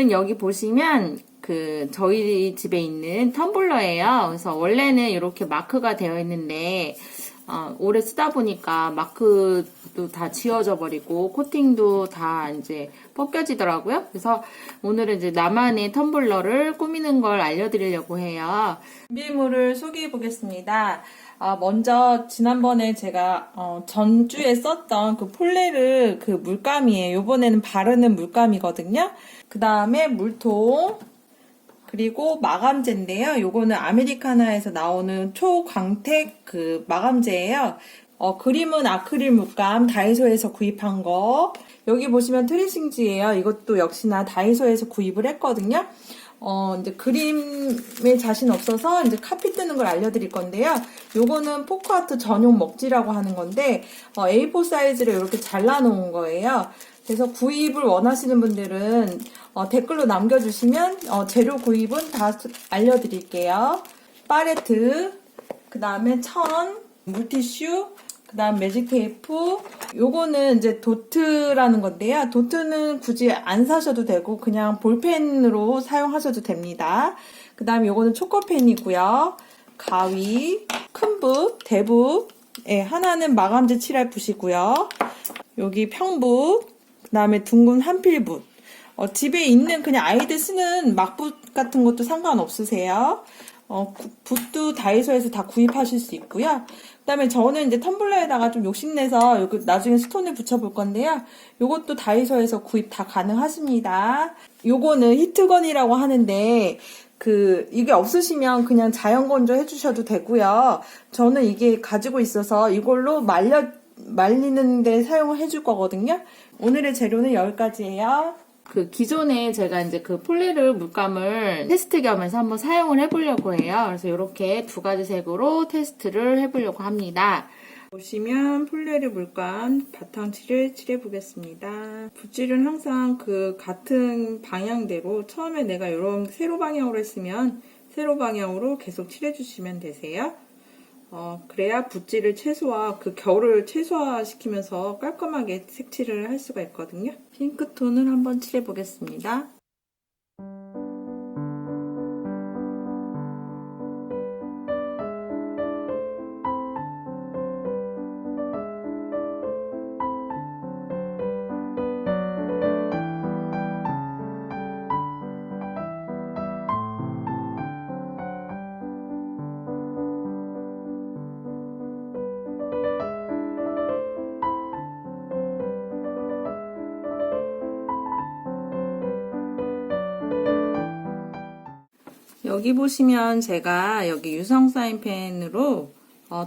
이거는 여기 보시면 저희 집에 있는 텀블러예요. 그래서 원래는 이렇게 마크가 되어 있는데 오래 쓰다 보니까 마크도 다 지워져 버리고 코팅도 다 이제 벗겨지더라고요. 그래서 오늘은 이제 나만의 텀블러를 꾸미는 걸 알려드리려고 해요. 준비물을 소개해 보겠습니다. 먼저 지난번에 제가 전주에 썼던 그 폴레르 그 물감이에요. 이번에는 바르는 물감이거든요. 그 다음에 물통, 그리고 마감제인데요. 요거는 아메리카나에서 나오는 초광택 그 마감제예요. 그림은 아크릴 물감 다이소에서 구입한 거. 여기 보시면 트레이싱지예요. 이것도 역시나 다이소에서 구입을 했거든요. 이제 그림에 자신 없어서 이제 카피 뜨는 걸 알려드릴 건데요. 요거는 포크아트 전용 먹지라고 하는 건데, A4 사이즈로 이렇게 잘라놓은 거예요. 그래서 구입을 원하시는 분들은 댓글로 남겨주시면 재료 구입은 다 알려드릴게요. 팔레트, 그 다음에 천, 물티슈, 그 다음 매직 테이프. 요거는 이제 도트라는 건데요. 도트는 굳이 안 사셔도 되고 그냥 볼펜으로 사용하셔도 됩니다. 그 다음에 요거는 초코펜이고요. 가위, 큰 붓, 대붓, 하나는 마감제 칠할 붓이고요. 여기 평붓, 그 다음에 둥근 한필붓. 집에 있는 그냥 아이들 쓰는 막붓 같은 것도 상관없으세요. 붓도 다이소에서 다 구입하실 수 있고요. 그 다음에 저는 이제 텀블러에다가 좀 욕심내서 여기 나중에 스톤을 붙여볼 건데요. 요것도 다이소에서 구입 다 가능하십니다. 요거는 히트건이라고 하는데, 이게 없으시면 그냥 자연 건조 해주셔도 되고요. 저는 이게 가지고 있어서 이걸로 말리는데 사용을 해줄 거거든요. 오늘의 재료는 여기까지예요. 기존에 제가 이제 폴레르 물감을 테스트 겸해서 한번 사용을 해보려고 해요. 그래서 이렇게 두 가지 색으로 테스트를 해보려고 합니다. 보시면 폴레르 물감 바탕칠을 칠해보겠습니다. 붓질은 항상 같은 방향대로 처음에 내가 이런 세로 방향으로 했으면 세로 방향으로 계속 칠해주시면 되세요. 그래야 붓질을 결을 최소화시키면서 깔끔하게 색칠을 할 수가 있거든요. 핑크톤을 한번 칠해보겠습니다. 여기 보시면 제가 여기 유성 사인펜으로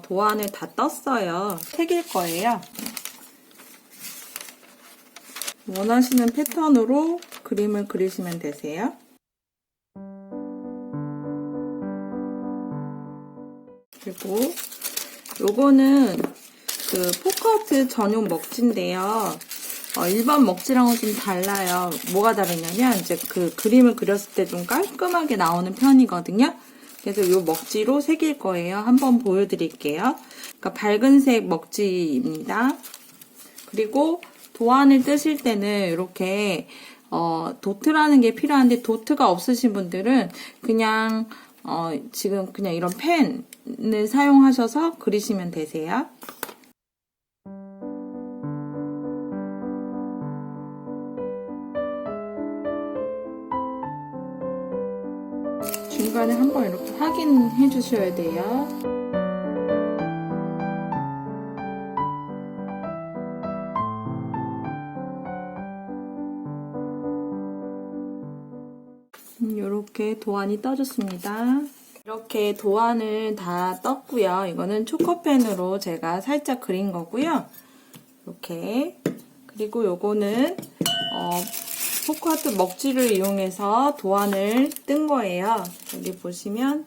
도안을 다 떴어요. 새길 거예요. 원하시는 패턴으로 그림을 그리시면 되세요. 그리고 요거는 포크아트 전용 먹지인데요. 일반 먹지랑은 좀 달라요. 뭐가 다르냐면 이제 그림을 그렸을 때 좀 깔끔하게 나오는 편이거든요. 그래서 이 먹지로 새길 거예요. 한번 보여드릴게요. 그러니까 밝은색 먹지입니다. 그리고 도안을 뜨실 때는 이렇게 도트라는 게 필요한데 도트가 없으신 분들은 그냥 지금 그냥 이런 펜을 사용하셔서 그리시면 되세요. 중간에 한번 이렇게 확인해 주셔야 돼요. 이렇게 도안이 떠졌습니다. 이렇게 도안을 다 떴고요. 이거는 초코펜으로 제가 살짝 그린 거고요. 이렇게. 그리고 요거는 포크아트 먹지를 이용해서 도안을 뜬 거예요. 여기 보시면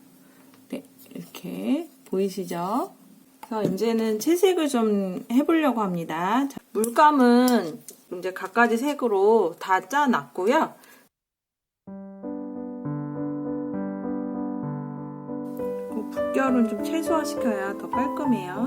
이렇게 보이시죠? 그래서 이제는 채색을 좀 해보려고 합니다. 자, 물감은 이제 갖가지 색으로 다 짜놨고요. 붓결은 좀 최소화시켜야 더 깔끔해요.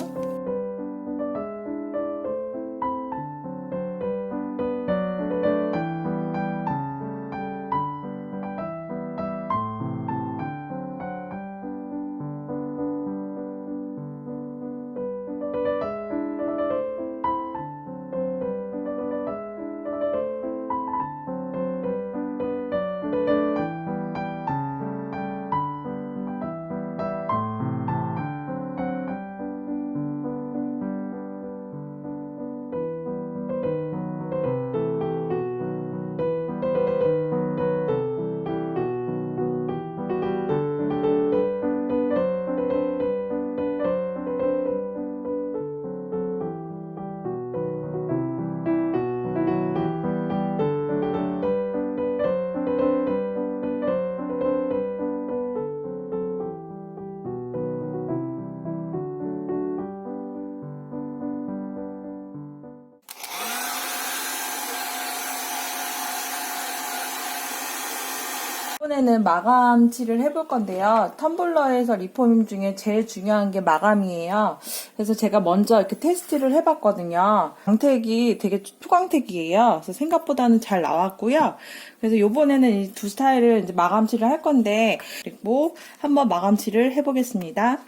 이번에는 마감칠을 해볼 건데요. 텀블러에서 리폼 중에 제일 중요한 게 마감이에요. 그래서 제가 먼저 이렇게 테스트를 해봤거든요. 광택이 되게 초광택이에요. 그래서 생각보다는 잘 나왔고요. 그래서 이번에는 이 두 스타일을 이제 마감칠을 할 건데, 그리고 한번 마감칠을 해보겠습니다.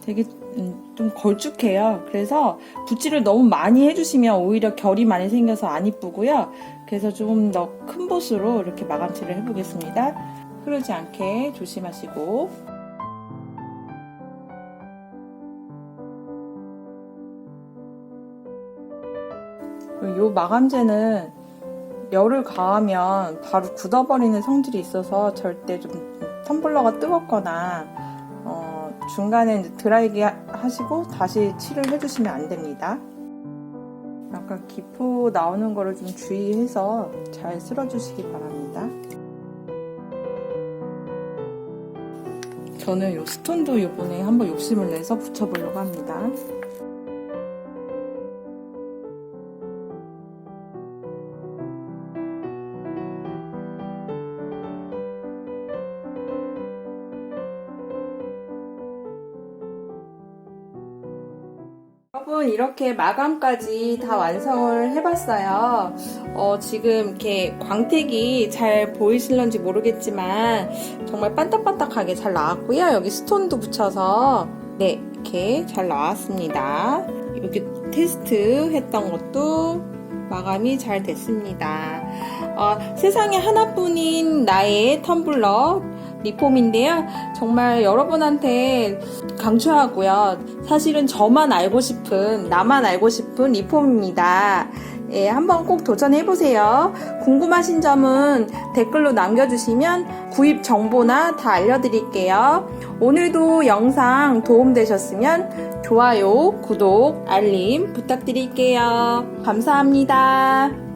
되게 좀 걸쭉해요. 그래서 붓질을 너무 많이 해주시면 오히려 결이 많이 생겨서 안 이쁘고요. 그래서 조금 더 큰 붓으로 이렇게 마감칠을 해보겠습니다. 흐르지 않게 조심하시고. 이 마감재는 열을 가하면 바로 굳어버리는 성질이 있어서 절대 좀 텀블러가 뜨겁거나 중간에 이제 드라이기 하시고 다시 칠을 해주시면 안 됩니다. 약간 기포 나오는 거를 좀 주의해서 잘 쓸어주시기 바랍니다. 저는 이 스톤도 이번에 한번 욕심을 내서 붙여보려고 합니다. 여러분, 이렇게 마감까지 다 완성을 해봤어요. 지금 이렇게 광택이 잘 보이실런지 모르겠지만 정말 반딱반딱하게 잘 나왔고요. 여기 스톤도 붙여서 네, 이렇게 잘 나왔습니다. 여기 테스트 했던 것도 마감이 잘 됐습니다. 세상에 하나뿐인 나의 텀블러 리폼인데요. 정말 여러분한테 강추하고요. 사실은 저만 알고 싶은, 나만 알고 싶은 리폼입니다. 예, 한번 꼭 도전해보세요. 궁금하신 점은 댓글로 남겨주시면 구입 정보나 다 알려드릴게요. 오늘도 영상 도움되셨으면 좋아요, 구독, 알림 부탁드릴게요. 감사합니다.